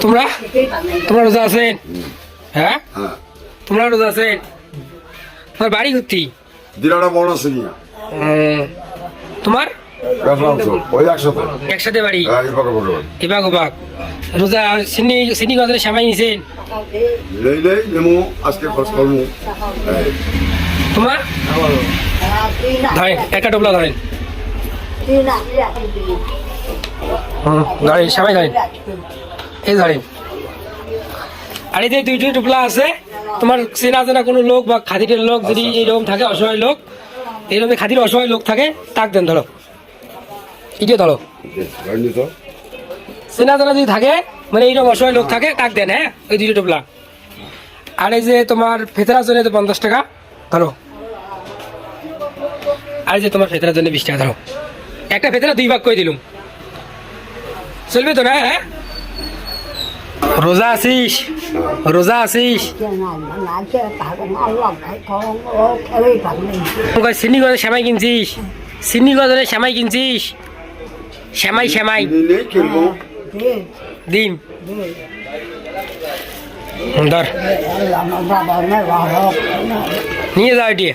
তোমরা তোমরা রোজা আছেন? হ্যাঁ তোমরা রোজা আছেন? তোমার বাড়ি কোথায়? দিনাটা বড় আছে নিয়া তোমার ওই একসাথে একসাথে বাড়ি এই এবাক ওবাক রোজা চিনি গজরে সামাই নিছেন? নেই নেমু আজকে খরচ করবো। তোমার ধরেন একটা টোপলা ধরেন, ধরেন সবাই ধরেন, এই ধরেন। আর এই যে দুইটি টোপলা আছে, তোমার চেনা জানা কোনো লোক বা খাদিরের লোক যদি এইরকম থাকে, অসহায় লোক, এইরকম খাদির অসহায় লোক থাকে, তাক দেন। ধরো ইটিও ধরো, চেনা জানা যদি থাকে, মানে এইরকম অসহায় লোক থাকে, তাক দেন। হ্যাঁ ওই দুইটি টোপলা। আর এই যে তোমার ফেতরার জন্য 50 টাকা ধরো। আর যে তোমার ফেতরার জন্য 20 টাকা ধরো। একটা ফেতরা 2 ভাগ করে দিলুম, চলবে তো না? হ্যাঁ রোজা আছিস? রোজা আছিস? চিনি গজরে শ্যামাই কিনছিস? চিনি গজরে শ্যামাই কিনছিস? শ্যামাই শ্যামাই ডিম ধর নিয়ে যাও এটি।